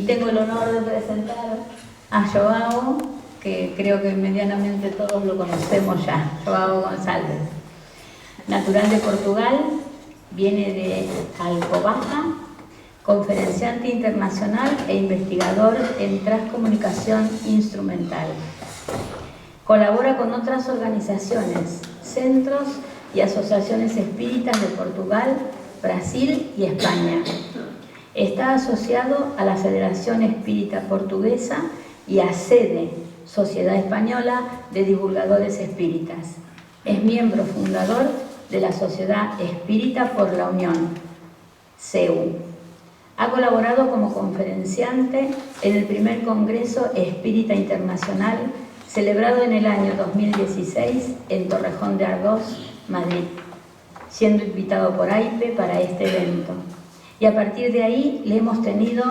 tengo el honor de presentar a Joao, que creo que medianamente todos lo conocemos ya, Joao González. Natural de Portugal, viene de Alcobaça, conferenciante internacional e investigador en transcomunicación instrumental. Colabora con otras organizaciones, centros y asociaciones espíritas de Portugal, Brasil y España. Está asociado a la Federación Espírita Portuguesa y a SEDE, Sociedad Española de Divulgadores Espíritas. Es miembro fundador de la Sociedad Espírita por la Unión, CEU. Ha colaborado como conferenciante en el primer Congreso Espírita Internacional celebrado en el año 2016 en Torrejón de Ardoz, Madrid, siendo invitado por AIPE para este evento. Y a partir de ahí le hemos tenido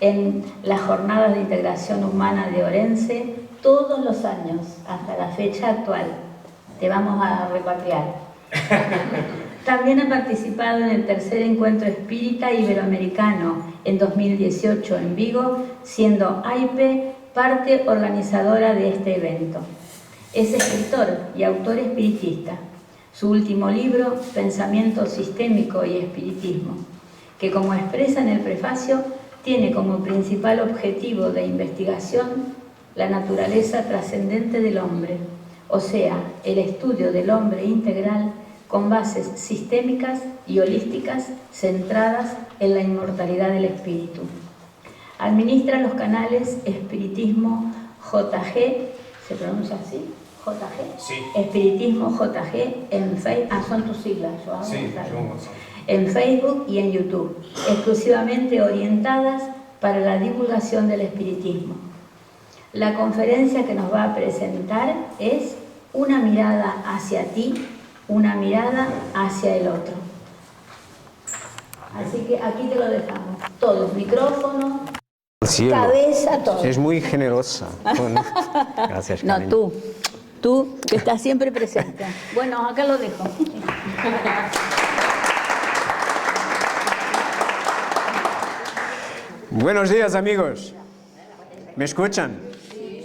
en las jornadas de integración humana de Orense todos los años, hasta la fecha actual. Te vamos a repatriar. También ha participado en el tercer encuentro espírita iberoamericano en 2018 en Vigo, siendo AIPE parte organizadora de este evento. Es escritor y autor espiritista. Su último libro, Pensamiento Sistémico y Espiritismo, que como expresa en el prefacio, tiene como principal objetivo de investigación la naturaleza trascendente del hombre, o sea, el estudio del hombre integral con bases sistémicas y holísticas centradas en la inmortalidad del espíritu. Administra los canales Espiritismo JG, ¿se pronuncia así? ¿JG? Sí. Espiritismo JG en Facebook. Ah, son tus siglas, Joao. Sí, en Facebook y en YouTube, exclusivamente orientadas para la divulgación del espiritismo. La conferencia que nos va a presentar es Una mirada hacia ti, una mirada hacia el otro. Así que aquí te lo dejamos. Todos, micrófono, cabeza, todo. Es muy generosa. Bueno, gracias, Karen. No, tú que estás siempre presente. Bueno, acá lo dejo. Buenos días, amigos. ¿Me escuchan?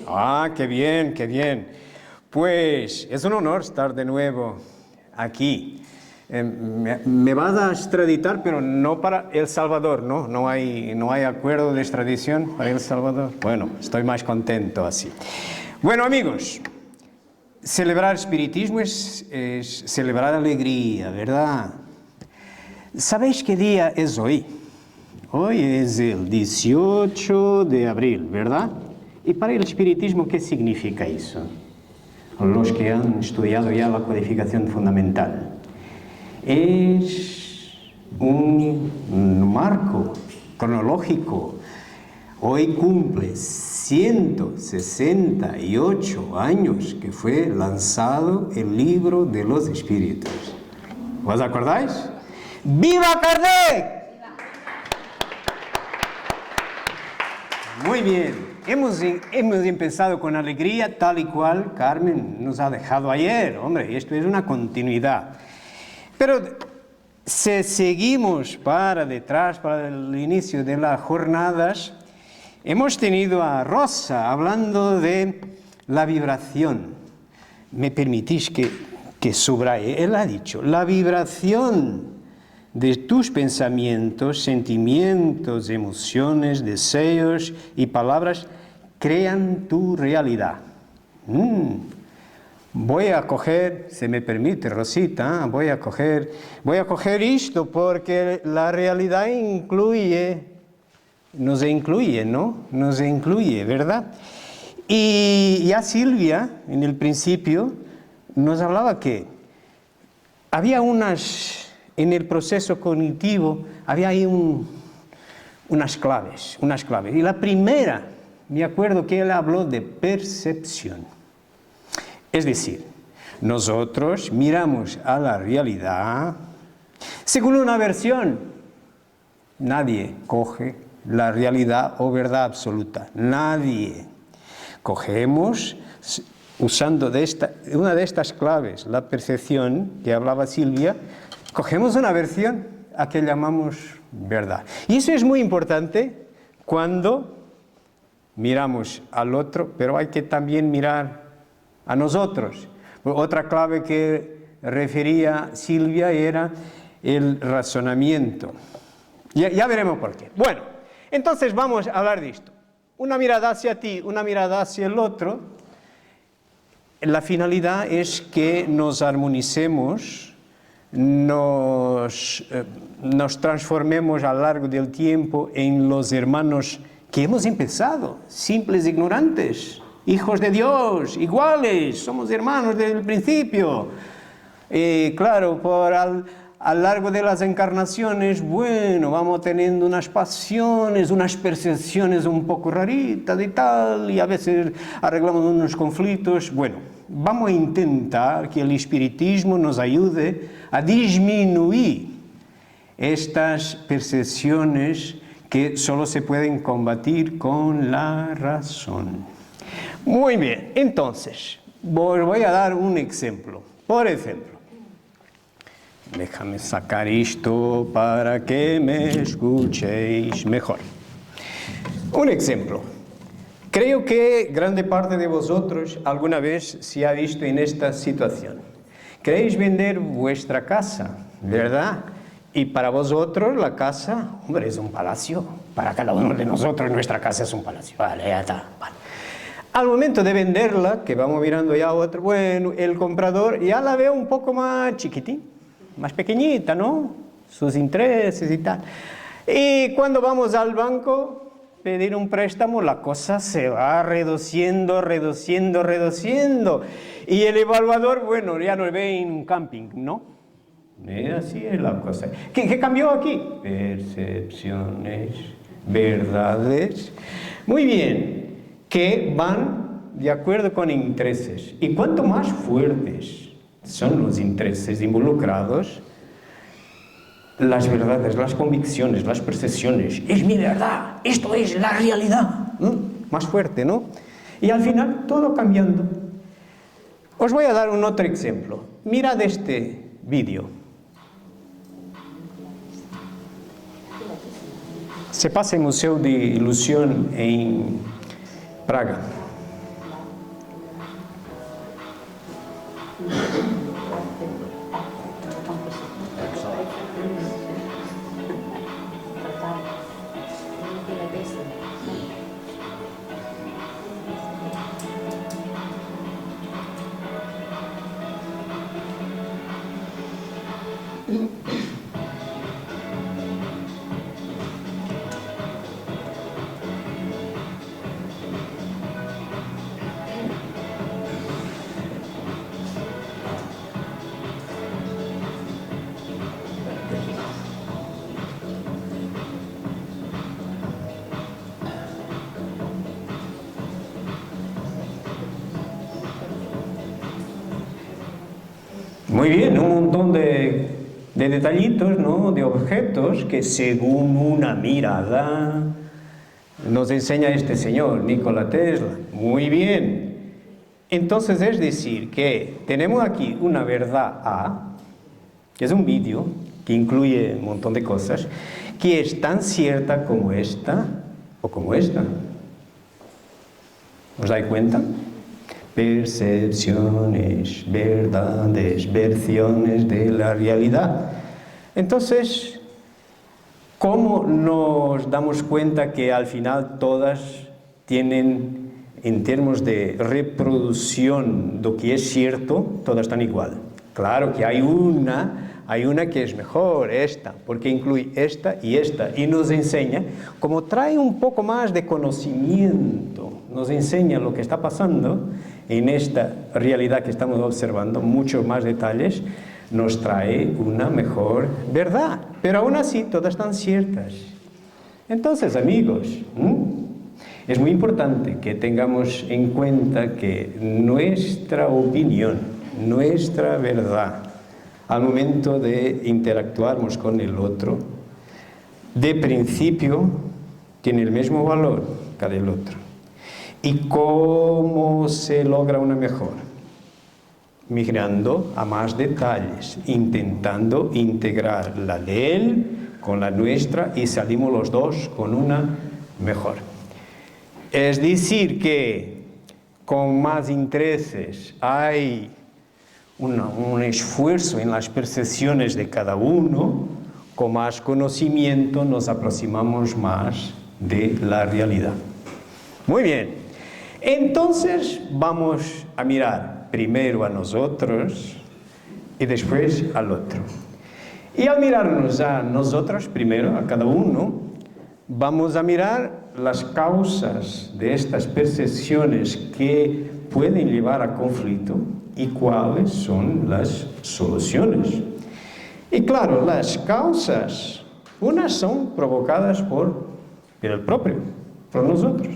Ah, qué bien, qué bien. Pues es un honor estar de nuevo aquí. Me vas a extraditar, pero no para El Salvador, ¿no? No hay acuerdo de extradición para El Salvador. Bueno, estoy más contento así. Bueno, amigos, celebrar espiritismo es celebrar alegría, ¿verdad? ¿Sabéis qué día es hoy? Hoy es el 18 de abril, ¿verdad? Y para el espiritismo, ¿qué significa eso? Los que han estudiado ya la codificación fundamental. Es un marco cronológico. Hoy cumple 168 años que fue lanzado el libro de los espíritus. ¿Os acordáis? ¡Viva Kardec! Muy bien, hemos empezado con alegría, tal y cual Carmen nos ha dejado ayer. Hombre, esto es una continuidad. Pero si seguimos para detrás, para el inicio de las jornadas, hemos tenido a Rosa hablando de la vibración. ¿Me permitís que subraye? Él ha dicho, la vibración de tus pensamientos, sentimientos, emociones, deseos y palabras crean tu realidad. Voy a coger, se me permite, Rosita, voy a coger esto porque la realidad nos incluye, ¿no? Nos incluye, ¿verdad? Y ya Silvia, en el principio, nos hablaba que había en el proceso cognitivo, había ahí unas claves. Y la primera, me acuerdo que él habló de percepción. Es decir, nosotros miramos a la realidad según una versión. Nadie coge la realidad o verdad absoluta. Nadie. Cogemos, usando una de estas claves, la percepción que hablaba Silvia, cogemos una versión a que llamamos verdad. Y eso es muy importante cuando miramos al otro, pero hay que también mirar a nosotros. Otra clave que refería Silvia era el razonamiento. Ya veremos por qué. Bueno, entonces vamos a hablar de esto. Una mirada hacia ti, una mirada hacia el otro. La finalidad es que nos armonicemos, nos transformemos a lo largo del tiempo en los hermanos que hemos empezado, simples ignorantes, hijos de Dios, iguales, somos hermanos desde el principio. Claro, a lo largo de las encarnaciones, bueno, vamos teniendo unas pasiones, unas percepciones un poco raritas y tal, y a veces arreglamos unos conflictos. Bueno, vamos a intentar que el espiritismo nos ayude a disminuir estas percepciones que solo se pueden combatir con la razón. Muy bien, entonces, voy a dar un ejemplo. Por ejemplo, déjame sacar esto para que me escuchéis mejor. Un ejemplo. Creo que grande parte de vosotros alguna vez se ha visto en esta situación. Queréis vender vuestra casa, ¿verdad? Y para vosotros la casa, hombre, es un palacio. Para cada uno de nosotros nuestra casa es un palacio. Vale, ya está. Vale. Al momento de venderla, que vamos mirando ya a otro, bueno, el comprador ya la ve un poco más chiquitín, más pequeñita, ¿no? Sus intereses y tal. Y cuando vamos al banco pedir un préstamo, la cosa se va reduciendo. Y el evaluador, bueno, ya nos ve en un camping, ¿no? Así es la cosa. ¿Qué cambió aquí? Percepciones, verdades. Muy bien, que van de acuerdo con intereses. Y cuanto más fuertes son los intereses involucrados, las verdades, las convicciones, las percepciones, es mi verdad, esto es la realidad. Más fuerte, ¿no? Y al final todo cambiando. Os voy a dar un otro ejemplo. Mirad este vídeo. Se pasa en el Museo de Ilusión en Praga. Muy bien, un montón de detallitos, ¿no? De objetos que según una mirada nos enseña este señor, Nikola Tesla. Muy bien. Entonces es decir que tenemos aquí una verdad A, que es un vídeo que incluye un montón de cosas, que es tan cierta como esta o como esta. ¿Os dais cuenta? Percepciones, verdades, versiones de la realidad. Entonces, ¿cómo nos damos cuenta que al final todas tienen, en términos de reproducción de lo que es cierto, todas están igual? Claro que hay una que es mejor, esta, porque incluye esta, y nos enseña, como trae un poco más de conocimiento, nos enseña lo que está pasando en esta realidad que estamos observando, muchos más detalles, nos trae una mejor verdad, pero aún así todas están ciertas. Entonces, amigos, es muy importante que tengamos en cuenta que nuestra opinión, nuestra verdad, al momento de interactuarnos con el otro, de principio tiene el mismo valor que el otro. ¿Y cómo se logra una mejor? Mirando a más detalles, intentando integrar la de él con la nuestra y salimos los dos con una mejor. Es decir que con más intereses hay un esfuerzo en las percepciones de cada uno, con más conocimiento nos aproximamos más de la realidad. Muy bien, entonces vamos a mirar primero a nosotros y después al otro. Y al mirarnos a nosotros primero, a cada uno, vamos a mirar las causas de estas percepciones que pueden llevar a conflicto y cuáles son las soluciones. Y claro, las causas, unas son provocadas por el propio, por nosotros.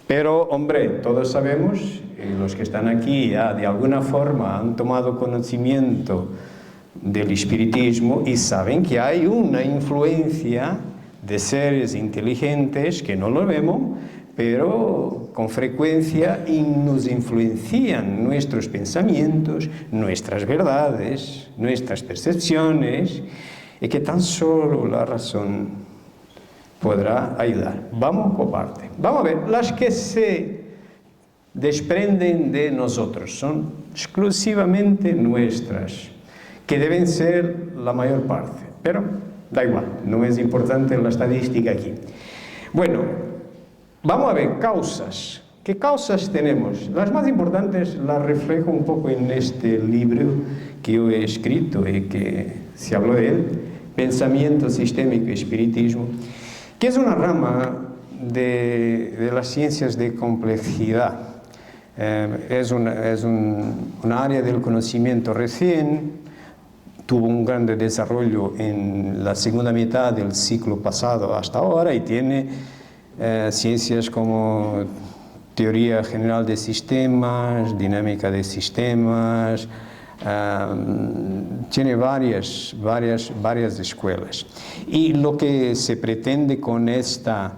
Pero, hombre, todos sabemos, y los que están aquí ya de alguna forma han tomado conocimiento del espiritismo y saben que hay una influencia de seres inteligentes que no lo vemos, pero con frecuencia nos influencian nuestros pensamientos, nuestras verdades, nuestras percepciones, y que tan solo la razón podrá ayudar. Vamos por parte. Vamos a ver, las que se desprenden de nosotros son exclusivamente nuestras, que deben ser la mayor parte, pero da igual, no es importante la estadística aquí. Bueno, vamos a ver causas. ¿Qué causas tenemos? Las más importantes las reflejo un poco en este libro que yo he escrito y que se habló de él, Pensamiento Sistémico y Espiritismo, que es una rama de las ciencias de complejidad. Es un área del conocimiento recién, tuvo un gran desarrollo en la segunda mitad del siglo pasado hasta ahora y tiene ciencias como teoría general de sistemas, dinámica de sistemas, tiene varias escuelas. Y lo que se pretende con esta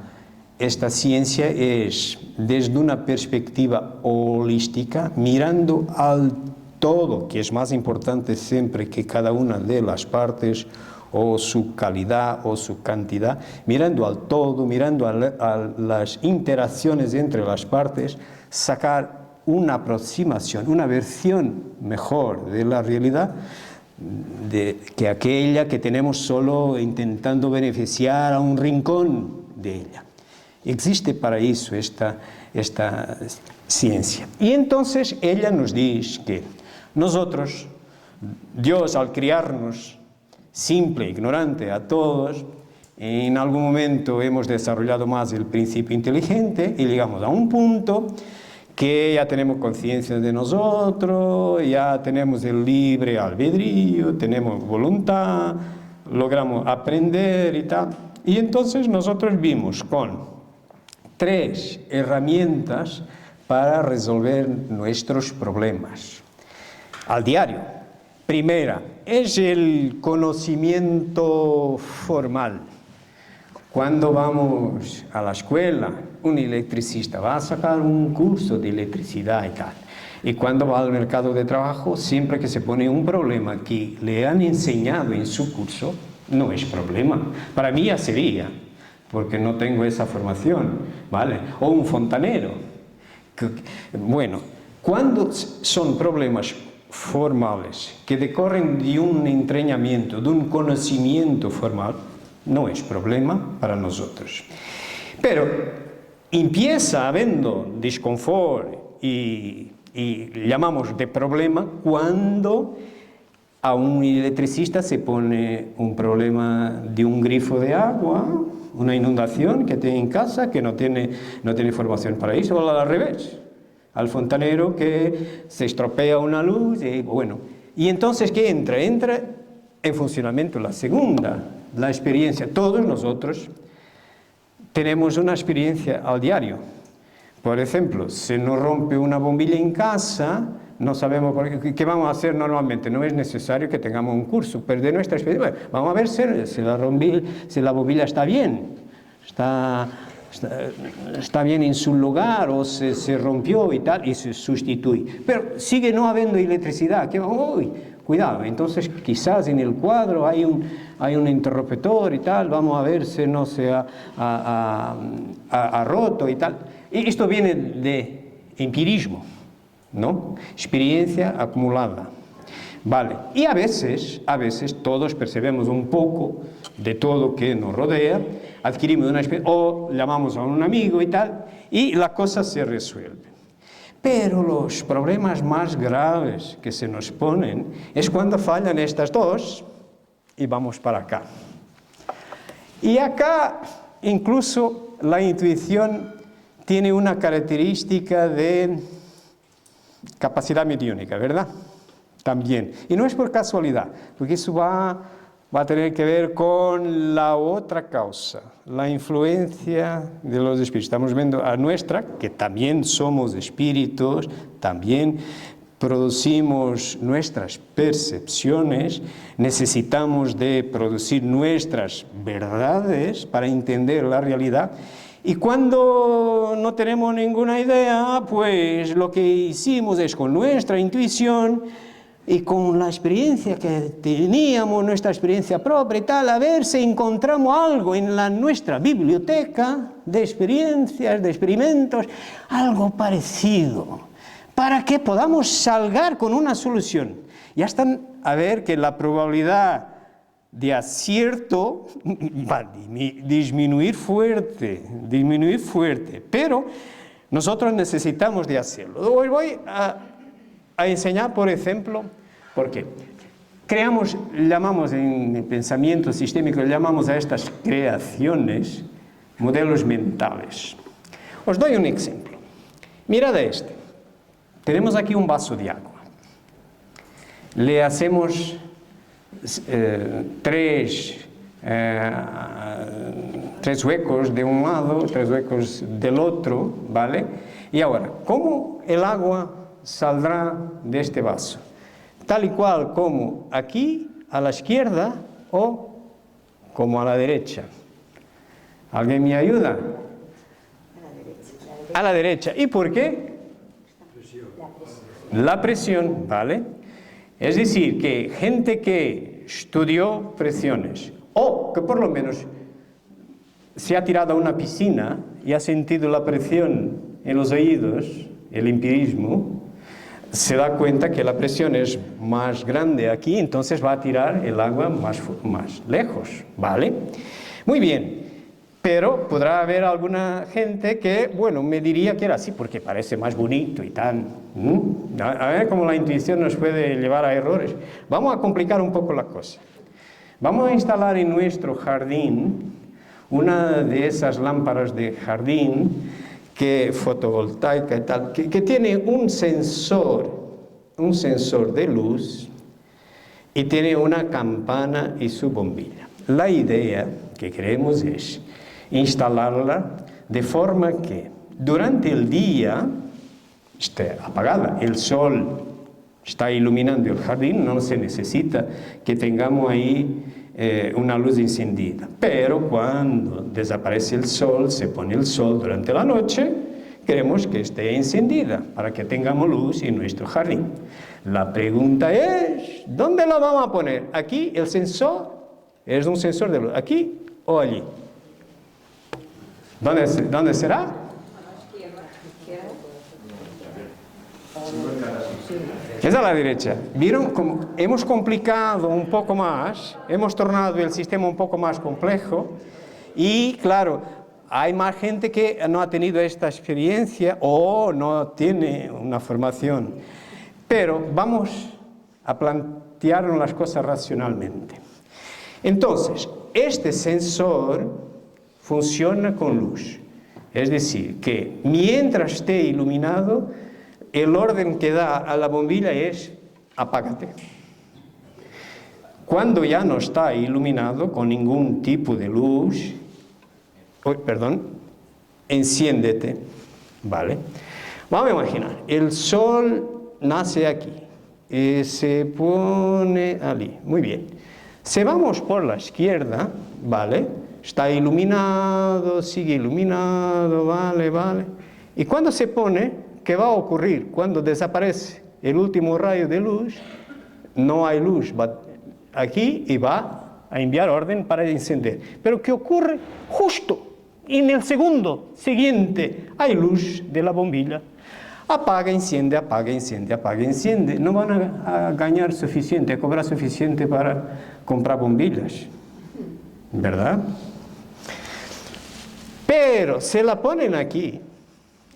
ciencia es, desde una perspectiva holística, mirando al todo, que es más importante siempre que cada una de las partes, o su calidad o su cantidad, mirando al todo, mirando a las interacciones entre las partes, sacar una aproximación, una versión mejor de la realidad que aquella que tenemos solo intentando beneficiar a un rincón de ella. Existe para eso esta ciencia. Y entonces ella nos dice que nosotros, Dios al criarnos simple, ignorante a todos, en algún momento hemos desarrollado más el principio inteligente y llegamos a un punto que ya tenemos conciencia de nosotros, ya tenemos el libre albedrío, tenemos voluntad, logramos aprender y tal. Y entonces nosotros vimos con 3 herramientas para resolver nuestros problemas al diario. Primera, es el conocimiento formal. Cuando vamos a la escuela, un electricista va a sacar un curso de electricidad y tal. Y cuando va al mercado de trabajo, siempre que se pone un problema que le han enseñado en su curso, no es problema. Para mí ya sería, porque no tengo esa formación, ¿vale? O un fontanero. Bueno, cuando son problemas formales que decorren de un entrenamiento, de un conocimiento formal, no es problema para nosotros. Pero empieza habiendo desconfort y llamamos de problema cuando a un electricista se pone un problema de un grifo de agua, una inundación que tiene en casa, que no tiene formación para eso, o al revés. Al fontanero que se estropea una luz y bueno. Y entonces, ¿qué entra? Entra en funcionamiento la segunda, la experiencia. Todos nosotros tenemos una experiencia al diario. Por ejemplo, si nos rompe una bombilla en casa, no sabemos qué vamos a hacer normalmente. No es necesario que tengamos un curso, pero de nuestra experiencia, bueno, vamos a ver si la bombilla está bien, está bien en su lugar o se rompió y tal, y se sustituye. Pero sigue no habiendo electricidad. cuidado, entonces quizás en el cuadro hay un interruptor y tal, vamos a ver si no se ha roto y tal. Y esto viene de empirismo, ¿no? Experiencia acumulada. Vale, y a veces todos percebemos un poco de todo que nos rodea, adquirimos una experiencia, o llamamos a un amigo y tal, y la cosa se resuelve. Pero los problemas más graves que se nos ponen es cuando fallan estas dos y vamos para acá. Y acá incluso la intuición tiene una característica de capacidad mediúnica, ¿verdad? También. Y no es por casualidad, porque eso va a tener que ver con la otra causa, la influencia de los espíritus. Estamos viendo a nuestra, que también somos espíritus, también producimos nuestras percepciones, necesitamos de producir nuestras verdades para entender la realidad. Y cuando no tenemos ninguna idea, pues lo que hicimos es con nuestra intuición y con la experiencia que teníamos, nuestra experiencia propia y tal, a ver si encontramos algo en nuestra biblioteca de experiencias, de experimentos, algo parecido, para que podamos salgar con una solución. Ya están a ver que la probabilidad de acierto va a disminuir fuerte, pero nosotros necesitamos de hacerlo. Hoy voy a enseñar, por ejemplo, porque llamamos en el pensamiento sistémico, llamamos a estas creaciones modelos mentales. Os doy un ejemplo. Mirad este. Tenemos aquí un vaso de agua. Le hacemos tres huecos de un lado, tres huecos del otro, ¿vale? Y ahora, ¿cómo el agua saldrá de este vaso? Tal y cual como aquí a la izquierda o como a la derecha. ¿Alguien me ayuda? A la derecha. ¿Y por qué? La presión, ¿vale? Es decir, que gente que estudió presiones o que por lo menos se ha tirado a una piscina y ha sentido la presión en los oídos, el empirismo, se da cuenta que la presión es más grande aquí, entonces va a tirar el agua más lejos, ¿vale? Muy bien, pero podrá haber alguna gente que, bueno, me diría que era así porque parece más bonito y tal. A ver cómo la intuición nos puede llevar a errores. Vamos a complicar un poco la cosa. Vamos a instalar en nuestro jardín una de esas lámparas de jardín fotovoltaica y tal, que tiene un sensor de luz y tiene una campana y su bombilla. La idea que queremos es instalarla de forma que durante el día esté apagada. El sol está iluminando el jardín, no se necesita que tengamos ahí una luz encendida. Pero cuando desaparece el sol, se pone el sol durante la noche, queremos que esté encendida para que tengamos luz en nuestro jardín. La pregunta es, ¿dónde la vamos a poner? ¿Aquí el sensor? ¿Es un sensor de luz? ¿Aquí o allí? ¿Dónde será? Es a la derecha. ¿Vieron cómo hemos complicado un poco más? Hemos tornado el sistema un poco más complejo y, claro, hay más gente que no ha tenido esta experiencia o no tiene una formación. Pero vamos a plantearnos las cosas racionalmente. Entonces, este sensor funciona con luz. Es decir, que mientras esté iluminado, el orden que da a la bombilla es apágate. Cuando ya no está iluminado con ningún tipo de luz, enciéndete, ¿vale? Vamos a imaginar, el sol nace aquí y se pone allí, muy bien. Si vamos por la izquierda, ¿vale? Está iluminado, sigue iluminado, ¿vale? Y cuando se pone, ¿qué va a ocurrir? Cuando desaparece el último rayo de luz, no hay luz aquí y va a enviar orden para encender. Pero ¿qué ocurre? Justo en el segundo siguiente hay luz de la bombilla. Apaga, enciende, apaga, enciende, apaga, enciende. No van a ganar suficiente, a cobrar suficiente para comprar bombillas, ¿verdad? Pero se la ponen aquí.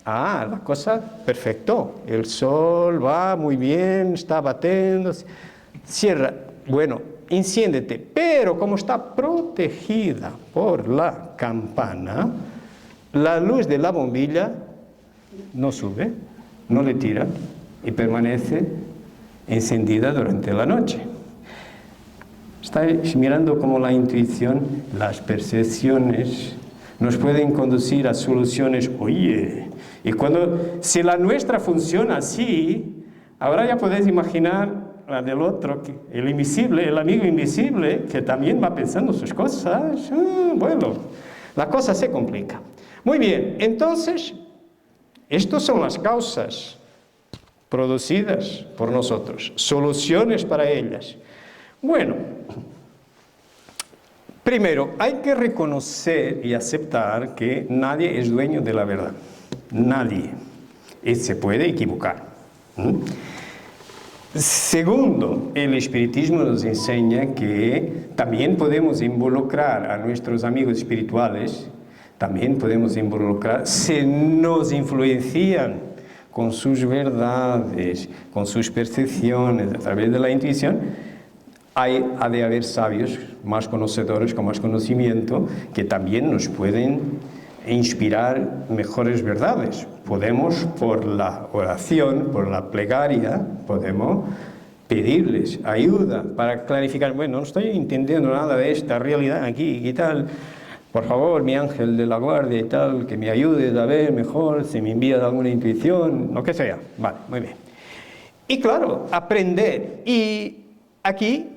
La cosa, perfecto. El sol va muy bien, está batiendo. Cierra. Bueno, enciéndete. Pero como está protegida por la campana, la luz de la bombilla no sube, no le tira y permanece encendida durante la noche. Estáis mirando cómo la intuición, las percepciones nos pueden conducir a soluciones. Oye, y si la nuestra funciona así, ahora ya podéis imaginar la del otro, el invisible, el amigo invisible, que también va pensando sus cosas. Bueno, la cosa se complica. Muy bien, entonces, estas son las causas producidas por nosotros, soluciones para ellas. Bueno, primero, hay que reconocer y aceptar que nadie es dueño de la verdad. Nadie. Y se puede equivocar. Segundo, el espiritismo nos enseña que también podemos involucrar a nuestros amigos espirituales, también podemos involucrar, se nos influencian con sus verdades, con sus percepciones, a través de la intuición. Ha de haber sabios más conocedores, con más conocimiento, que también nos pueden inspirar mejores verdades. Podemos, por la oración, por la plegaria, podemos pedirles ayuda para clarificar. Bueno, no estoy entendiendo nada de esta realidad aquí y tal. Por favor, mi ángel de la guardia y tal, que me ayude a ver mejor, si me envía alguna intuición, lo que sea. Vale, muy bien. Y claro, aprender. Y aquí,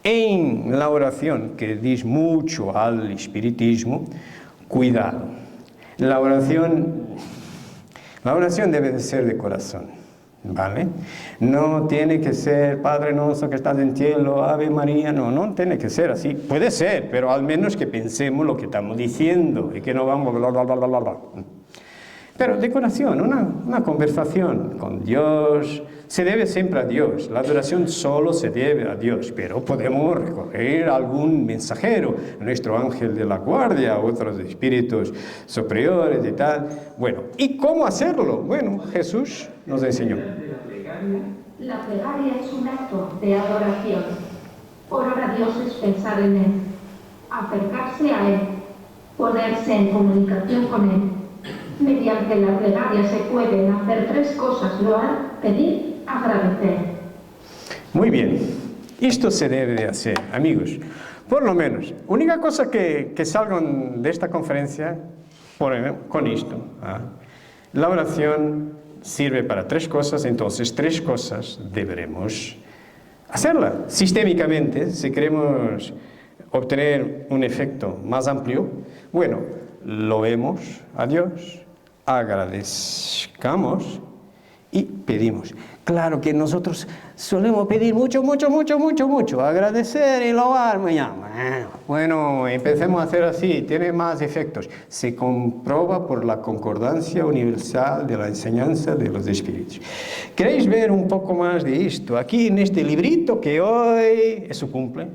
en la oración, que dice mucho al espiritismo, cuidado. La oración debe de ser de corazón, ¿vale? No tiene que ser Padre nuestro que estás en el cielo, Ave María, no tiene que ser así. Puede ser, pero al menos que pensemos lo que estamos diciendo y que no vamos bla, bla, bla, bla, bla. Pero de corazón, una conversación con Dios, se debe siempre a Dios. La adoración solo se debe a Dios, pero podemos recurrir a algún mensajero, nuestro ángel de la guardia, otros espíritus superiores y tal. Bueno, ¿y cómo hacerlo? Bueno, Jesús nos enseñó. La plegaria es un acto de adoración. Orar a Dios es pensar en Él, acercarse a Él, ponerse en comunicación con Él. Mediante la plegaria se pueden hacer tres cosas: loar, pedir, agradecer. Muy bien, esto se debe de hacer, amigos. Por lo menos, única cosa que salgan de esta conferencia con esto. La oración sirve para tres cosas, entonces tres cosas deberemos hacerla sistémicamente si queremos obtener un efecto más amplio. Bueno, loemos a Dios, agradezcamos y pedimos. Claro que nosotros solemos pedir mucho, agradecer y loar. Bueno, empecemos a hacer así, tiene más efectos. Se comprueba por la concordancia universal de la enseñanza de los espíritus. ¿Queréis ver un poco más de esto? Aquí en este librito que hoy es su cumple,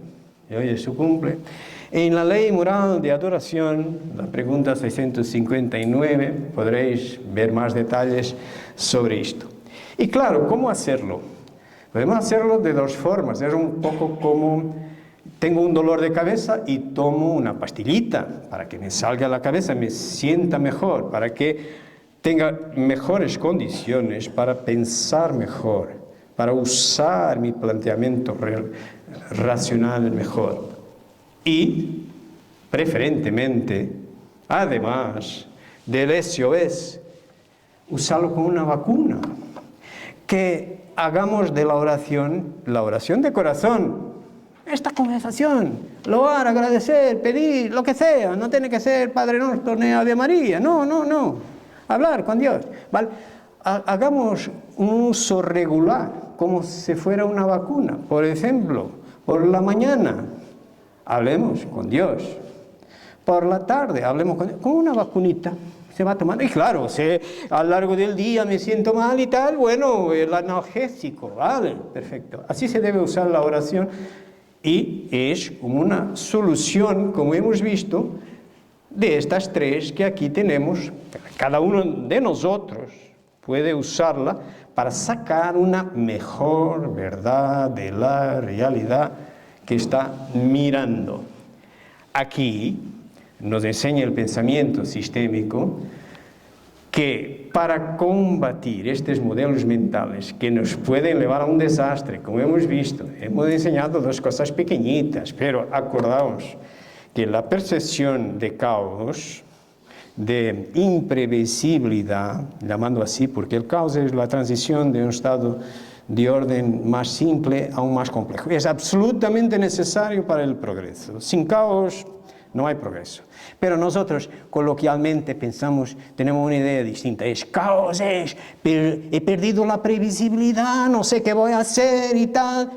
en la ley moral de adoración, la pregunta 659, podréis ver más detalles sobre esto. Y claro, ¿cómo hacerlo? Podemos hacerlo de dos formas. Es un poco como, tengo un dolor de cabeza y tomo una pastillita para que me salga la cabeza, me sienta mejor, para que tenga mejores condiciones para pensar mejor, para usar mi planteamiento racional mejor. Y, preferentemente, además del SOS, usarlo con una vacuna. Que hagamos de la oración de corazón. Esta conversación, loar, agradecer, pedir, lo que sea. No tiene que ser Padre Nuestro ni Ave María. No. Hablar con Dios. ¿Vale? Hagamos un uso regular como si fuera una vacuna. Por ejemplo, por la mañana, hablemos con Dios. Por la tarde, hablemos con una vacunita. Se va tomando, y claro, si a lo largo del día me siento mal y tal, bueno, el analgésico, vale, perfecto. Así se debe usar la oración y es como una solución, como hemos visto, de estas tres que aquí tenemos. Cada uno de nosotros puede usarla para sacar una mejor verdad de la realidad que está mirando. Aquí nos enseña el pensamiento sistémico que para combatir estos modelos mentales que nos pueden llevar a un desastre, como hemos visto, hemos enseñado dos cosas pequeñitas, pero acordaos que la percepción de caos, de imprevisibilidad, llamando así, porque el caos es la transición de un estado de orden más simple a un más complejo. Es absolutamente necesario para el progreso. Sin caos no hay progreso. Pero nosotros coloquialmente pensamos, tenemos una idea distinta. Es caos, he perdido la previsibilidad, no sé qué voy a hacer y tal.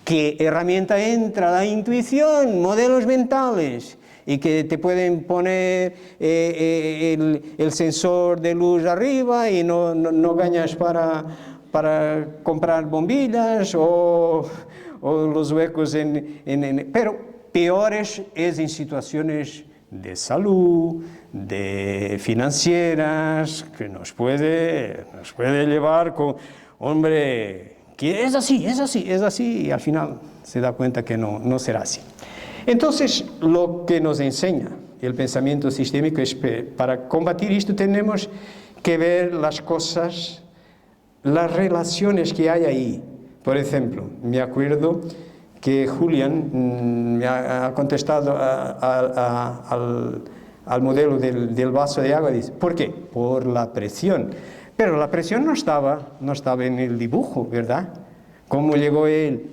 ¿Qué herramienta entra? La intuición, modelos mentales. Y que te pueden poner el sensor de luz arriba y no ganas para comprar bombillas o los huecos pero peores es en situaciones de salud, de financieras, que nos puede llevar con, hombre, que es así, y al final se da cuenta que no será así. Entonces, lo que nos enseña el pensamiento sistémico es que para combatir esto tenemos que ver las cosas, las relaciones que hay ahí. Por ejemplo, me acuerdo que Julián me ha contestado al modelo del vaso de agua. Dice, ¿por qué? Por la presión. Pero la presión no estaba en el dibujo, ¿verdad? ¿Cómo llegó él?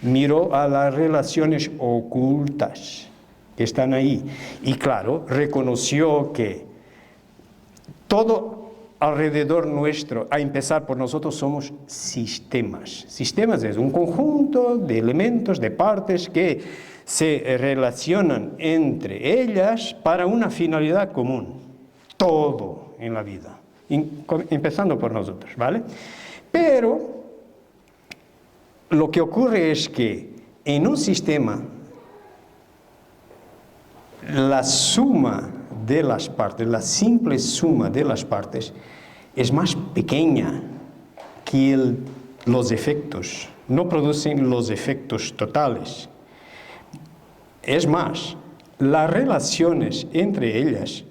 Miró a las relaciones ocultas que están ahí. Y claro, reconoció que todo alrededor nuestro, a empezar por nosotros, somos sistemas. Sistemas es un conjunto de elementos, de partes que se relacionan entre ellas para una finalidad común. Todo en la vida, empezando por nosotros, ¿vale? Pero lo que ocurre es que en un sistema la suma de las partes, la simple suma de las partes es más pequeña que los efectos, no producen los efectos totales. Es más, las relaciones entre ellas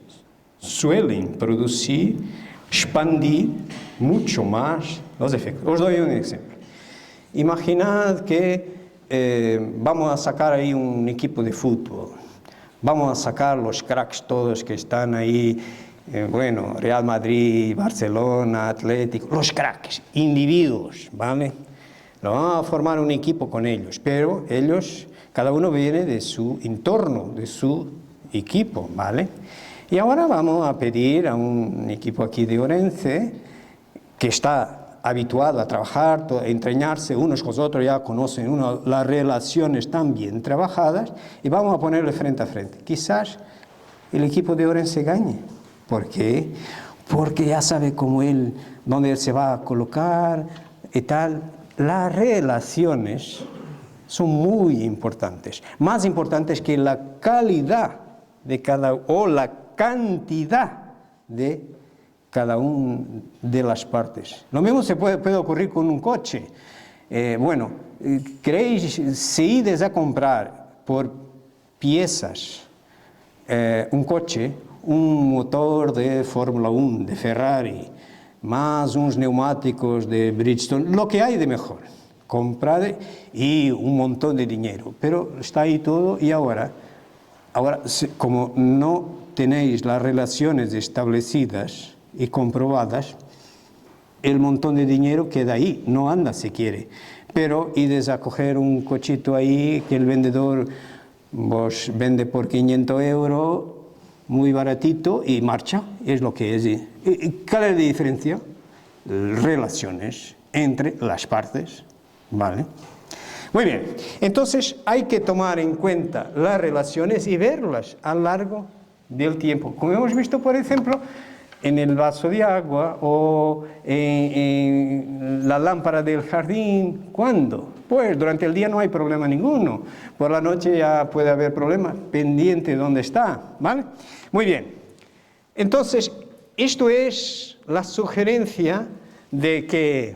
suelen producir, expandir mucho más los efectos. Os doy un ejemplo. Imaginad que vamos a sacar ahí un equipo de fútbol, vamos a sacar los cracks todos que están ahí, Real Madrid, Barcelona, Atlético, los cracks, individuos, ¿vale? Lo vamos a formar un equipo con ellos, pero ellos, cada uno viene de su entorno, de su equipo, ¿vale? Y ahora vamos a pedir a un equipo aquí de Orense que está habituado a trabajar, a entrenarse unos con los otros, ya conocen las relaciones tan bien trabajadas, y vamos a ponerle frente a frente. Quizás el equipo de Orense gane. ¿Por qué? Porque ya sabe dónde él se va a colocar y tal. Las relaciones son muy importantes, más importantes que la calidad de o la cantidad de cada una de las partes. Lo mismo se puede ocurrir con un coche. ¿Queréis, si ides a comprar por piezas un coche, un motor de Fórmula 1, de Ferrari, más unos neumáticos de Bridgestone, lo que hay de mejor, comprar y un montón de dinero, pero está ahí todo y ahora como no tenéis las relaciones establecidas y comprobadas, el montón de dinero queda ahí, no anda si quiere. Pero ides a coger un cochito ahí que el vendedor vos vende por 500 euros, muy baratito, y marcha, es lo que es. ¿Cuál es la diferencia? relaciones entre las partes, ¿vale? Muy bien, entonces hay que tomar en cuenta las relaciones y verlas a lo largo del tiempo. Como hemos visto, por ejemplo, en el vaso de agua o en la lámpara del jardín. ¿Cuándo? Pues durante el día no hay problema ninguno. Por la noche ya puede haber problema, pendiente de dónde está, ¿vale? Muy bien. Entonces, esto es la sugerencia de que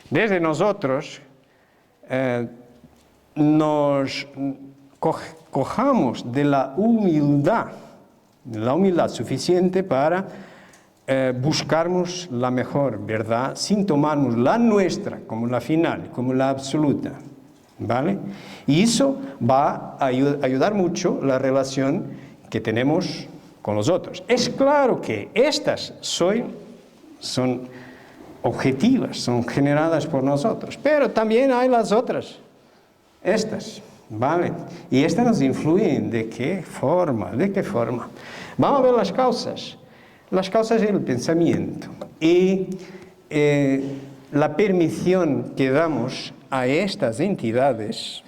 desde nosotros nos cojamos de la humildad suficiente para buscarnos la mejor verdad sin tomarnos la nuestra como la final, como la absoluta, ¿vale? Y eso va a ayudar mucho la relación que tenemos con los otros. Es claro que estas son objetivas, son generadas por nosotros, pero también hay las otras, estas, ¿vale? Y estas nos influyen. ¿De qué forma? ¿De qué forma? Vamos a ver las causas. Las causas del pensamiento y la permisión que damos a estas entidades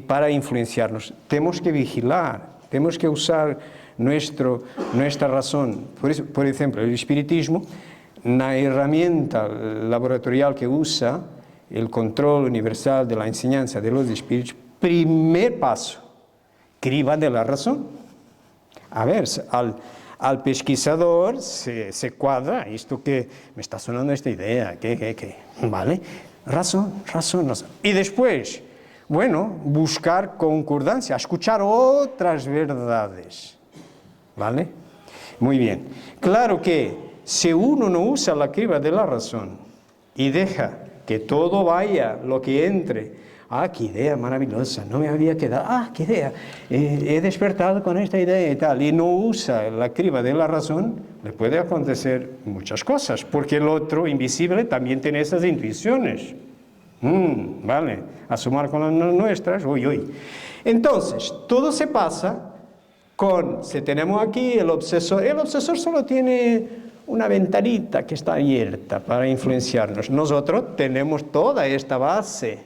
para influenciarnos. Tenemos que vigilar, tenemos que usar nuestra razón. Por ejemplo, el espiritismo, una herramienta laboratorial que usa el control universal de la enseñanza de los espíritus, primer paso, criba de la razón. A ver, al pesquisador se cuadra esto que me está sonando esta idea, ¿vale? Razón. Y después, bueno, buscar concordancia, escuchar otras verdades, ¿vale? Muy bien. Claro que si uno no usa la criba de la razón y deja que todo vaya, lo que entre, qué idea maravillosa, no me había quedado, qué idea, he despertado con esta idea y tal, y no usa la criba de la razón, le puede acontecer muchas cosas, porque el otro invisible también tiene esas intuiciones. Vale, a sumar con las nuestras, uy. Entonces, todo se pasa si tenemos aquí el obsesor solo tiene una ventanita que está abierta para influenciarnos. Nosotros tenemos toda esta base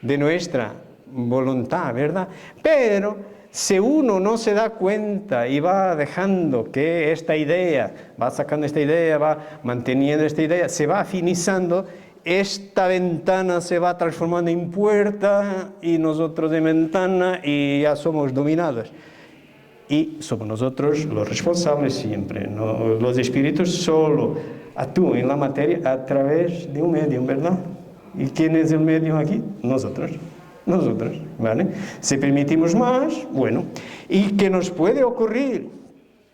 de nuestra voluntad, ¿verdad? Pero si uno no se da cuenta y va dejando que esta idea, va sacando esta idea, va manteniendo esta idea, se va afinizando, esta ventana se va transformando en puerta y nosotros en ventana y ya somos dominados. Y somos nosotros los responsables siempre, ¿no? Los espíritus solo actúan en la materia a través de un medium, ¿verdad? ¿Y quién es el medium aquí? Nosotros, ¿vale? Si permitimos más, bueno, y que nos puede ocurrir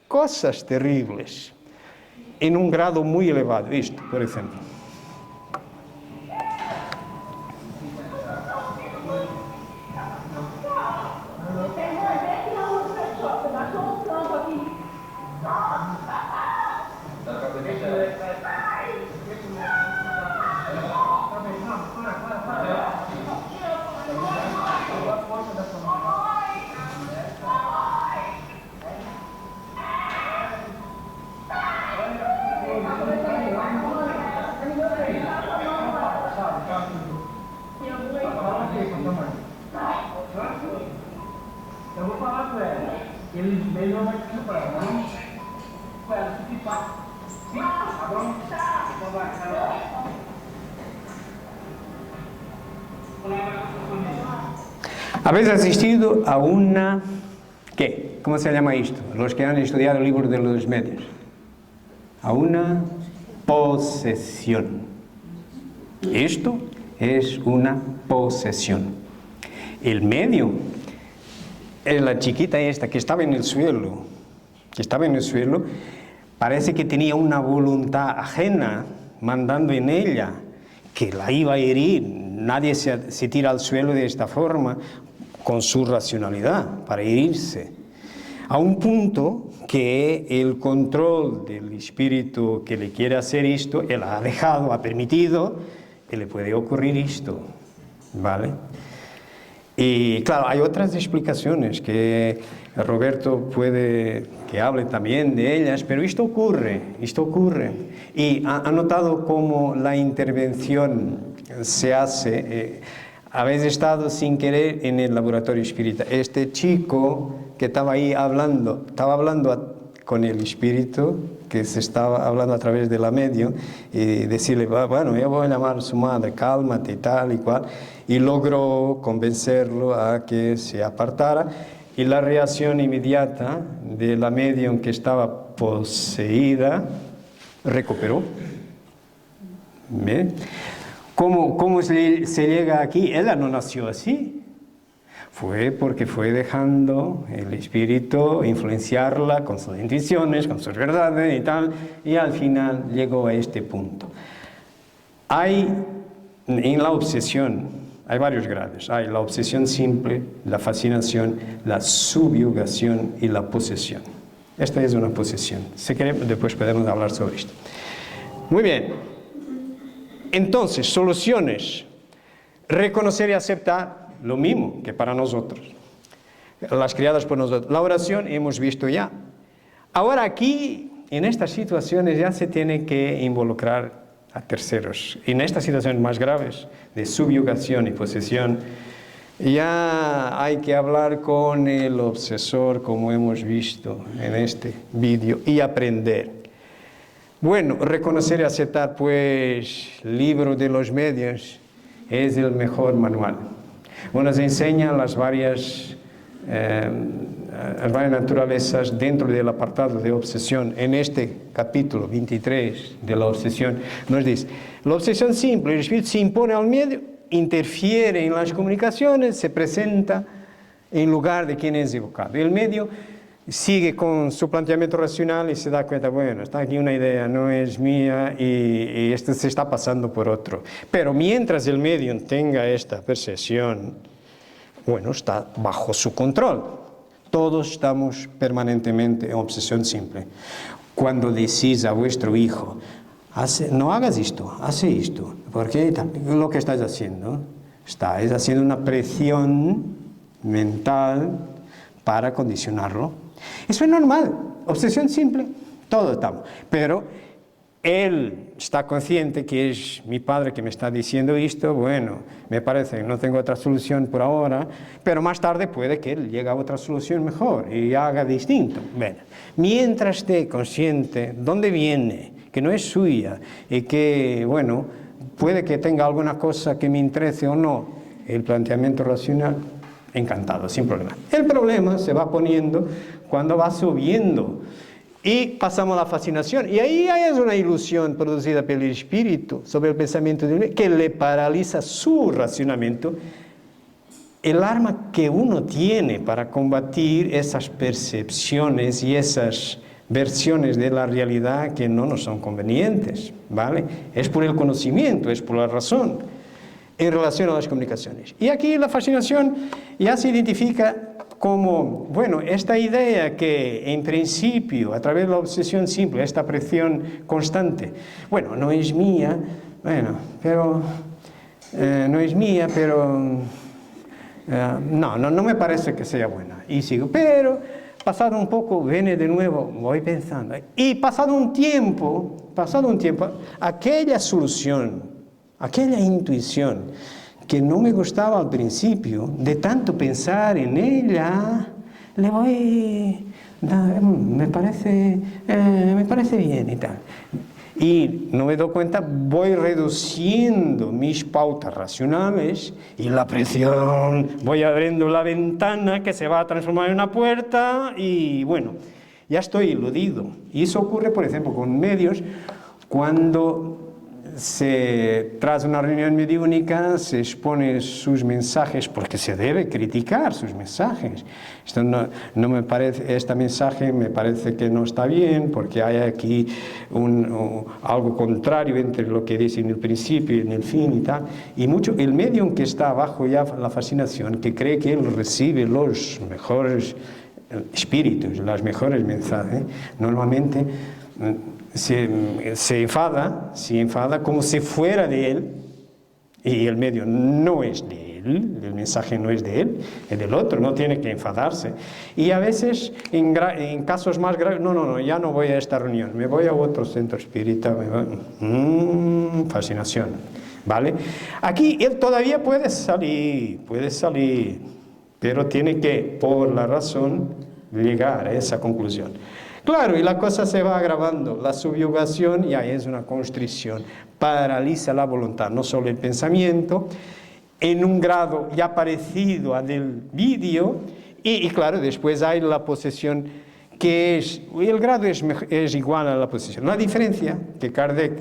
cosas terribles en un grado muy elevado, esto, por ejemplo. ¿Habéis asistido a una... ¿qué? ¿Cómo se llama esto? Los que han estudiado el libro de los medios. A una posesión. Esto es una posesión. El medio, la chiquita esta que estaba en el suelo, parece que tenía una voluntad ajena mandando en ella, que la iba a herir. Nadie se tira al suelo de esta forma con su racionalidad para herirse. A un punto que el control del espíritu que le quiere hacer esto, él ha dejado, ha permitido que le puede ocurrir esto, ¿vale? Y claro, hay otras explicaciones que Roberto puede que hable también de ellas, pero esto ocurre. Y ha notado cómo la intervención se hace. Habéis estado sin querer en el laboratorio espírita. Este chico que estaba ahí hablando, con el espíritu, que se estaba hablando a través de la medium, y decirle, bueno, yo voy a llamar a su madre, cálmate y tal y cual, y logró convencerlo a que se apartara, y la reacción inmediata de la medium que estaba poseída recuperó. ¿Bien? ¿Cómo se llega aquí? Ella no nació así. Fue porque fue dejando el espíritu influenciarla con sus intuiciones, con sus verdades y tal, y al final llegó a este punto. En la obsesión, hay varios grados. Hay la obsesión simple, la fascinación, la subyugación y la posesión. Esta es una posesión. Si queremos, después podemos hablar sobre esto. Muy bien. Entonces, soluciones. Reconocer y aceptar lo mismo que para nosotros. Las criadas por nosotros. La oración hemos visto ya. Ahora aquí, en estas situaciones, ya se tiene que involucrar a terceros. En estas situaciones más graves, de subyugación y posesión, ya hay que hablar con el obsesor, como hemos visto en este vídeo, y aprender. Bueno, reconocer y aceptar, pues, libro de los medios es el mejor manual. Nos enseña las varias naturalezas dentro del apartado de obsesión. En este capítulo 23 de la obsesión nos dice, la obsesión simple, el espíritu se impone al medio, interfiere en las comunicaciones, se presenta en lugar de quien es evocado. El medio sigue con su planteamiento racional y se da cuenta, bueno, está aquí una idea, no es mía y esto se está pasando por otro. Pero mientras el medium tenga esta percepción, bueno, está bajo su control. Todos estamos permanentemente en obsesión simple. Cuando decís a vuestro hijo, no hagas esto, hace esto, porque lo que estás haciendo, estás haciendo una presión mental para condicionarlo. Eso es normal, obsesión simple, todos estamos. Pero él está consciente que es mi padre que me está diciendo esto, bueno, me parece que no tengo otra solución por ahora, pero más tarde puede que él llegue a otra solución mejor y haga distinto. Bueno, mientras esté consciente dónde viene, que no es suya y que, bueno, puede que tenga alguna cosa que me interese o no, el planteamiento racional, encantado, sin problema. El problema se va poniendo cuando va subiendo y pasamos a la fascinación. Y ahí es una ilusión producida por el espíritu sobre el pensamiento de uno que le paraliza su racionamiento. El arma que uno tiene para combatir esas percepciones y esas versiones de la realidad que no nos son convenientes, ¿vale? Es por el conocimiento, es por la razón en relación a las comunicaciones. Y aquí la fascinación ya se identifica como, bueno, esta idea que en principio, a través de la obsesión simple, esta presión constante, bueno, no es mía, bueno, pero, no es mía, pero, no me parece que sea buena. Y sigo, pero, pasado un poco, viene de nuevo, voy pensando. Y pasado un tiempo, aquella solución, aquella intuición que no me gustaba al principio, de tanto pensar en ella, le voy, me parece bien y tal. Y no me doy cuenta, voy reduciendo mis pautas racionales y la presión, voy abriendo la ventana que se va a transformar en una puerta y bueno, ya estoy iludido. Y eso ocurre, por ejemplo, con medios cuando tras una reunión mediúnica se expone sus mensajes, porque se debe criticar sus mensajes. Esto no me parece, este mensaje me parece que no está bien, porque hay aquí algo contrario entre lo que dice en el principio y en el fin y tal. Y mucho, el medium que está bajo ya la fascinación, que cree que él recibe los mejores espíritus, los mejores mensajes, normalmente se enfada como si fuera de él, y el medio no es de él, él, el mensaje no es de él, es del otro, no tiene que enfadarse. Y a veces, en casos más graves, no, ya no voy a esta reunión, me voy a otro centro espírita, fascinación, ¿vale? Aquí él todavía puede salir, pero tiene que, por la razón, llegar a esa conclusión. Claro, y la cosa se va agravando. La subyugación ya es una constricción, paraliza la voluntad, no solo el pensamiento, en un grado ya parecido al del vídeo, y claro, después hay la posesión, que es, el grado es igual a la posesión. La diferencia que Kardec,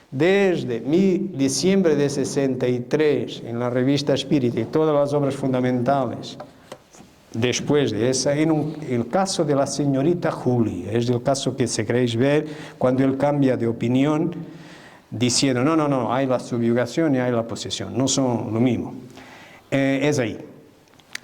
desde diciembre de 63, en la revista Espírita y todas las obras fundamentales, después de esa, el caso de la señorita Julie, es el caso que se queréis ver cuando él cambia de opinión, diciendo, no, hay la subyugación y hay la posesión, no son lo mismo. Es ahí.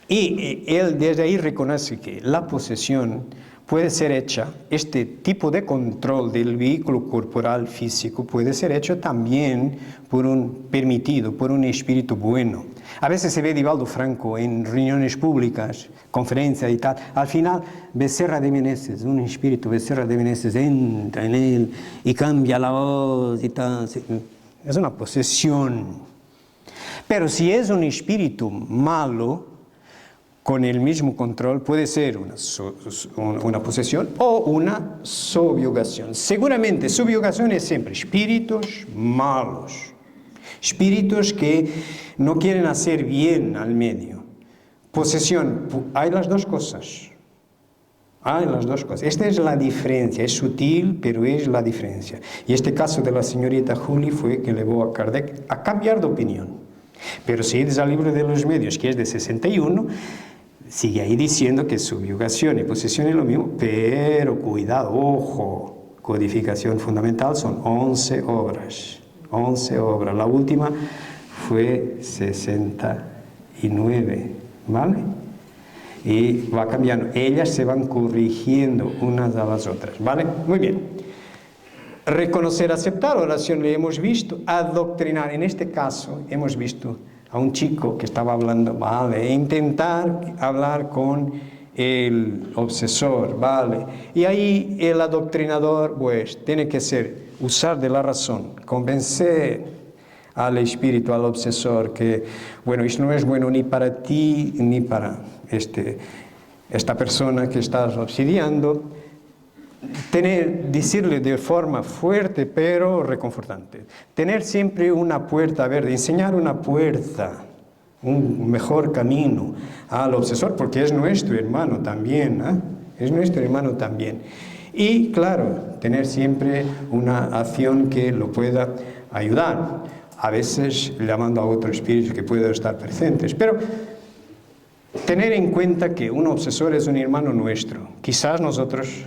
Y él desde ahí reconoce que la posesión puede ser hecha, este tipo de control del vehículo corporal físico puede ser hecho también por un espíritu bueno. A veces se ve Divaldo Franco en reuniones públicas, conferencias y tal. Al final, Becerra de Meneses, un espíritu Becerra de Meneses entra en él y cambia la voz y tal. Es una posesión. Pero si es un espíritu malo, con el mismo control puede ser una posesión o una subyugación. Seguramente, subyugación es siempre espíritus malos. Espíritus que no quieren hacer bien al medio. Posesión, hay las dos cosas. Esta es la diferencia, es sutil, pero es la diferencia. Y este caso de la señorita Julie fue que llevó a Kardec a cambiar de opinión. Pero si es al libro de los medios, que es de 61, sigue ahí diciendo que subyugación y posesión es lo mismo, pero cuidado, ojo, codificación fundamental son 11 obras. 11 obras, la última fue 69, ¿vale? Y va cambiando, ellas se van corrigiendo unas a las otras, ¿vale? Muy bien. Reconocer, aceptar, oración le hemos visto, adoctrinar, en este caso hemos visto a un chico que estaba hablando, ¿vale? Intentar hablar con el obsesor, ¿vale? Y ahí el adoctrinador, pues, tiene que usar de la razón, convencer al espíritu, al obsesor, que, bueno, eso no es bueno ni para ti, ni para esta persona que estás obsidiando. Decirle de forma fuerte, pero reconfortante. Tener siempre una puerta verde, enseñar una puerta, un mejor camino al obsesor, porque es nuestro hermano también, ¿eh? Es nuestro hermano también. Y claro, tener siempre una acción que lo pueda ayudar, a veces llamando a otro espíritu que pueda estar presentes, pero tener en cuenta que un obsesor es un hermano nuestro. Quizás nosotros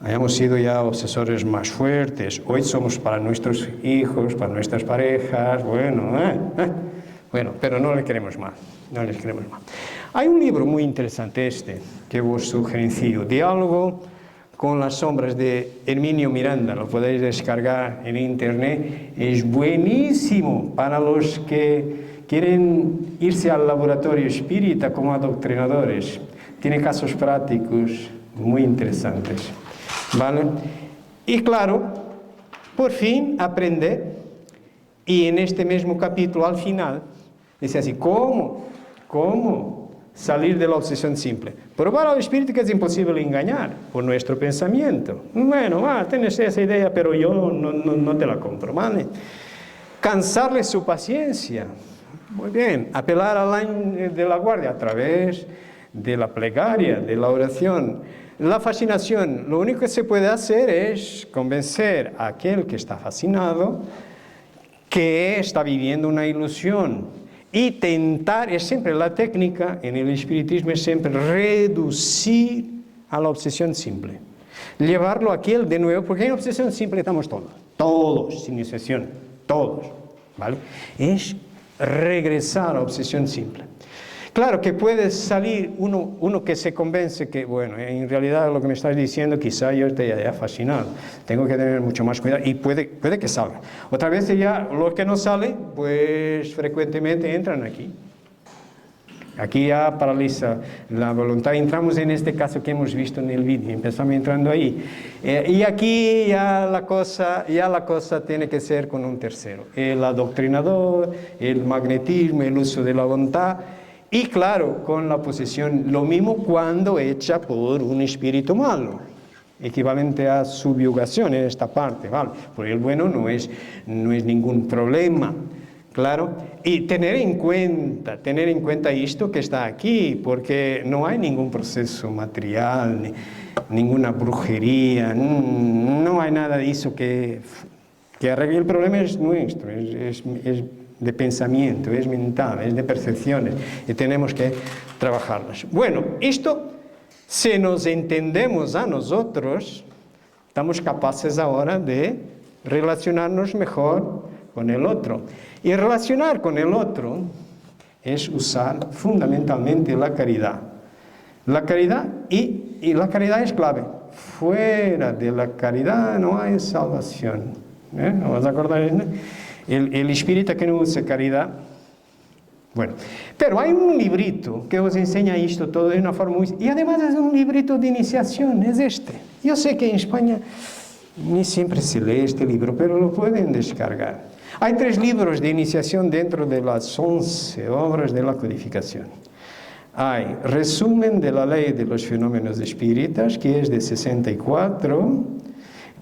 hayamos sido ya obsesores más fuertes, hoy somos para nuestros hijos, para nuestras parejas, bueno, pero no le queremos más, Hay un libro muy interesante que os sugerencio, Diálogo con las sombras, de Herminio Miranda, lo podéis descargar en internet, es buenísimo para los que quieren irse al laboratorio espírita como adoctrinadores, tiene casos prácticos muy interesantes, ¿vale? Y claro, por fin aprender, y en este mismo capítulo al final, dice así, ¿cómo salir de la obsesión simple? Probar al espíritu que es imposible engañar por nuestro pensamiento. Bueno, tienes esa idea, pero yo no te la compro, ¿vale? Cansarle su paciencia. Muy bien, apelar al ángel de la guardia a través de la plegaria, de la oración. La fascinación, lo único que se puede hacer es convencer a aquel que está fascinado que está viviendo una ilusión. Y tentar, es siempre la técnica en el espiritismo, es siempre reducir a la obsesión simple. Llevarlo a aquel de nuevo, porque en obsesión simple estamos todos, sin excepción, todos, ¿vale? Es regresar a la obsesión simple. Claro que puede salir uno que se convence que, bueno, en realidad lo que me estás diciendo quizá yo te haya fascinado, tengo que tener mucho más cuidado y puede que salga. Otra vez ya los que no salen, pues frecuentemente entran aquí. Aquí ya paraliza la voluntad. Entramos en este caso que hemos visto en el vídeo, empezamos entrando ahí. Y aquí ya la cosa tiene que ser con un tercero. El adoctrinador, el magnetismo, el uso de la voluntad. Y claro, con la posesión, lo mismo cuando hecha por un espíritu malo, equivalente a subyugación en esta parte, ¿vale? Por el bueno no es ningún problema, claro. Y tener en cuenta esto que está aquí, porque no hay ningún proceso material, ninguna brujería, no hay nada de eso que arregle. El problema es nuestro, es de pensamiento, es mental, es de percepciones, y tenemos que trabajarlas. Bueno, esto, si nos entendemos a nosotros, estamos capaces ahora de relacionarnos mejor con el otro. Y relacionar con el otro es usar fundamentalmente la caridad. La caridad y la caridad es clave. Fuera de la caridad no hay salvación. ¿No os acordáis? El espírita que no usa caridad. Bueno, pero hay un librito que os enseña esto todo de una forma muy... Y además es un librito de iniciación, es este. Yo sé que en España ni siempre se lee este libro, pero lo pueden descargar. Hay 3 libros de iniciación dentro de las 11 obras de la codificación. Hay Resumen de la Ley de los Fenómenos Espíritas, que es de 64,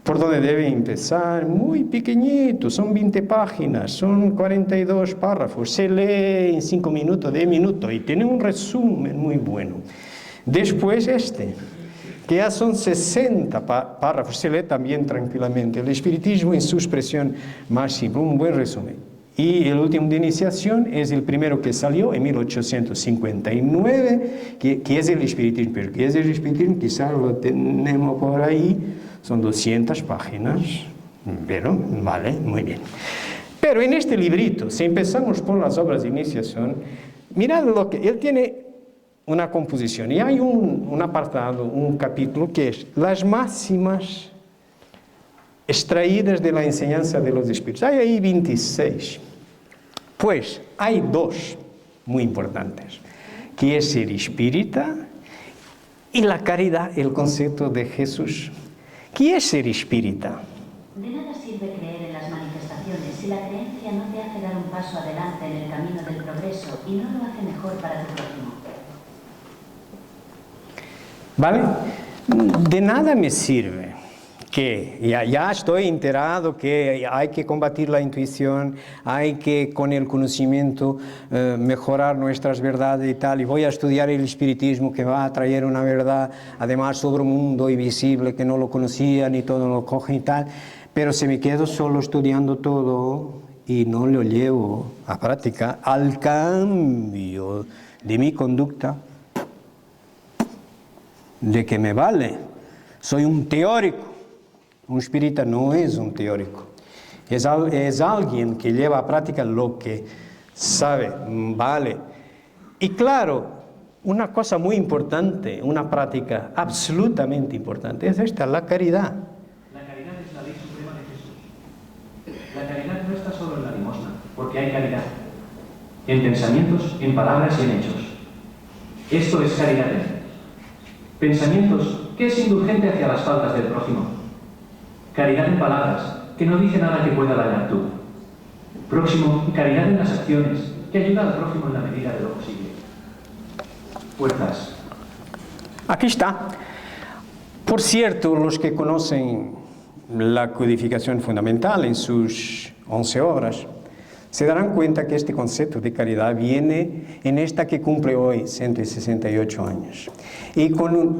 por donde debe empezar, muy pequeñito, son 20 páginas, son 42 párrafos, se lee en 5 minutos, 10 minutos, y tiene un resumen muy bueno. Después que ya son 60 párrafos, se lee también tranquilamente, el espiritismo en su expresión más simple, un buen resumen. Y el último de iniciación es el primero que salió en 1859, que es el espiritismo, pero que es el espiritismo, quizás lo tenemos por ahí, son 200 páginas, pero vale, muy bien. Pero en este librito, si empezamos por las obras de iniciación, mirad lo que él tiene una composición, y hay un apartado, un capítulo que es las máximas extraídas de la enseñanza de los espíritus. Hay ahí 26. Pues hay 2 muy importantes, que es ser espírita y la caridad, el concepto de Jesús. ¿Qué es ser espírita? De nada sirve creer en las manifestaciones si la creencia no te hace dar un paso adelante en el camino del progreso y no lo hace mejor para tu prójimo. ¿Vale? De nada me sirve que ya estoy enterado que hay que combatir la intuición, hay que con el conocimiento mejorar nuestras verdades y tal, y voy a estudiar el espiritismo que va a traer una verdad, además sobre un mundo invisible que no lo conocía ni todo lo coge y tal, pero si me quedo solo estudiando todo y no lo llevo a práctica, al cambio de mi conducta, ¿de qué me vale? Soy un teórico. Un espírita no es un teórico, es alguien que lleva a práctica lo que sabe, vale. Y claro, una cosa muy importante, una práctica absolutamente importante, es esta, la caridad. La caridad es la ley suprema de Jesús. La caridad no está solo en la limosna, porque hay caridad. En pensamientos, en palabras y en hechos. Esto es caridad en él. Pensamientos, que es indulgente hacia las faltas del prójimo. Caridad en palabras, que no dice nada que pueda dañar tú. Próximo, caridad en las acciones, que ayuda al prójimo en la medida de lo posible. Fuerzas. Aquí está. Por cierto, los que conocen la codificación fundamental en sus 11 obras, se darán cuenta que este concepto de caridad viene en esta que cumple hoy 168 años. Y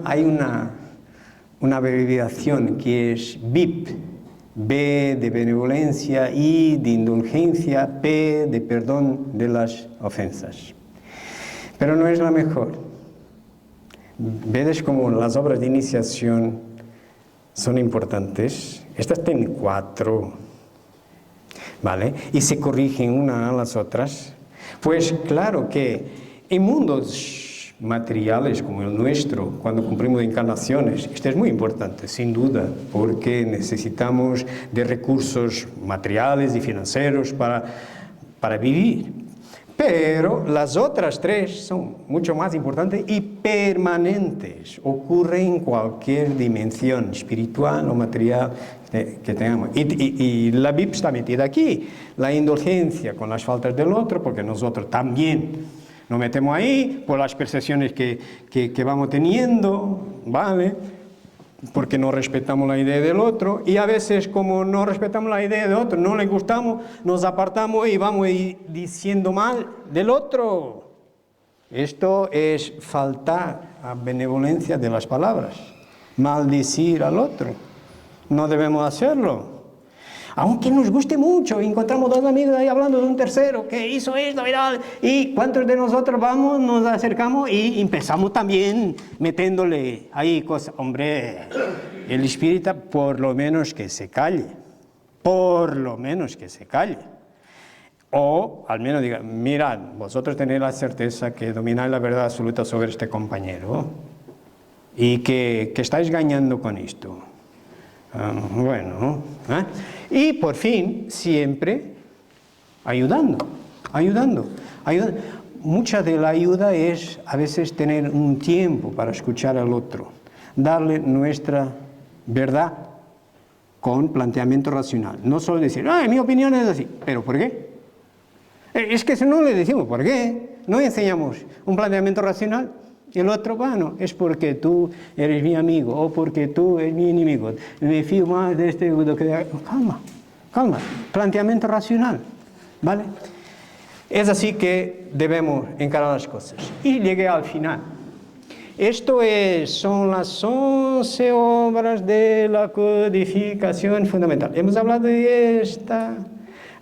hay una abreviación que es BIP, B de benevolencia, I de indulgencia, P de perdón de las ofensas. Pero no es la mejor. Veis como las obras de iniciación son importantes. Estas tienen 4, ¿vale? Y se corrigen una a las otras. Pues claro que En mundos materiales como el nuestro, cuando cumplimos encarnaciones, esto es muy importante, sin duda, porque necesitamos de recursos materiales y financieros para vivir. Pero las otras tres son mucho más importantes y permanentes. Ocurren en cualquier dimensión espiritual o material que tengamos. Y la VIP está metida aquí. La indulgencia con las faltas del otro, porque nosotros también nos metemos ahí por las percepciones que vamos teniendo, ¿vale? Porque no respetamos la idea del otro, y a veces como no respetamos la idea del otro, no le gustamos, nos apartamos y vamos diciendo mal del otro. Esto es faltar a benevolencia de las palabras, maldecir al otro. No debemos hacerlo. Aunque nos guste mucho, encontramos dos amigos ahí hablando de un tercero que hizo esto, y cuántos de nosotros vamos, nos acercamos y empezamos también metiéndole ahí cosas. Hombre, el espírita por lo menos que se calle, por lo menos que se calle. O al menos diga, mirad, vosotros tenéis la certeza que domináis la verdad absoluta sobre este compañero y que estáis ganando con esto. Bueno, y por fin, siempre ayudando. Mucha de la ayuda es a veces tener un tiempo para escuchar al otro, darle nuestra verdad con planteamiento racional. No solo decir, mi opinión es así, pero ¿por qué? Es que si no le decimos por qué, no enseñamos un planteamiento racional. Y el otro, bueno, es porque tú eres mi amigo o porque tú eres mi enemigo. Me fío más de este... Calma, planteamiento racional, ¿vale? Es así que debemos encarar las cosas. Y llegué al final. Esto son las 11 obras de la codificación fundamental. Hemos hablado de esta...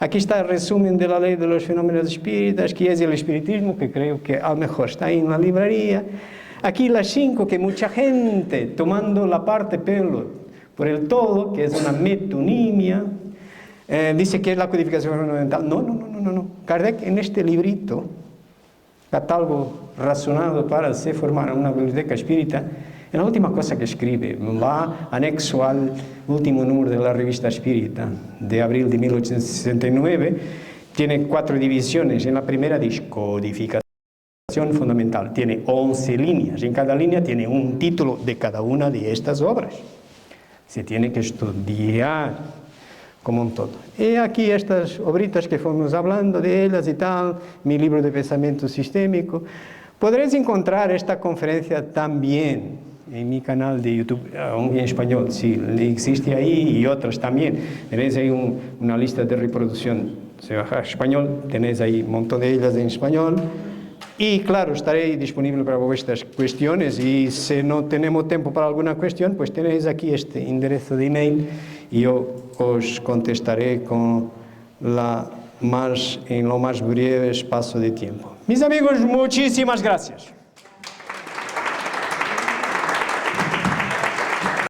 Aquí está el resumen de la ley de los fenómenos espíritas, que es el espiritismo, que creo que a lo mejor está ahí en la librería. Aquí las 5 que mucha gente, tomando la parte por el todo, que es una metonimia, dice que es la codificación fundamental. No. Kardec en este librito, catálogo razonado para se formar una biblioteca espírita, en la última cosa que escribe, va anexo al último número de la revista Espírita de abril de 1869, tiene 4 divisiones. En la primera dice codificación fundamental, tiene 11 líneas, en cada línea tiene un título de cada una de estas obras. Se tiene que estudiar como un todo. Y aquí estas obritas que fuimos hablando de ellas y tal, mi libro de pensamiento sistémico, podréis encontrar esta conferencia también en mi canal de YouTube, en español, sí, existe ahí, y otras también. Tenéis ahí una lista de reproducción. Si bajáis español, tenéis ahí un montón de ellas en español. Y claro, estaré disponible para vuestras cuestiones, y si no tenemos tiempo para alguna cuestión, pues tenéis aquí este enderezo de email y yo os contestaré en lo más breve espacio de tiempo. Mis amigos, muchísimas gracias.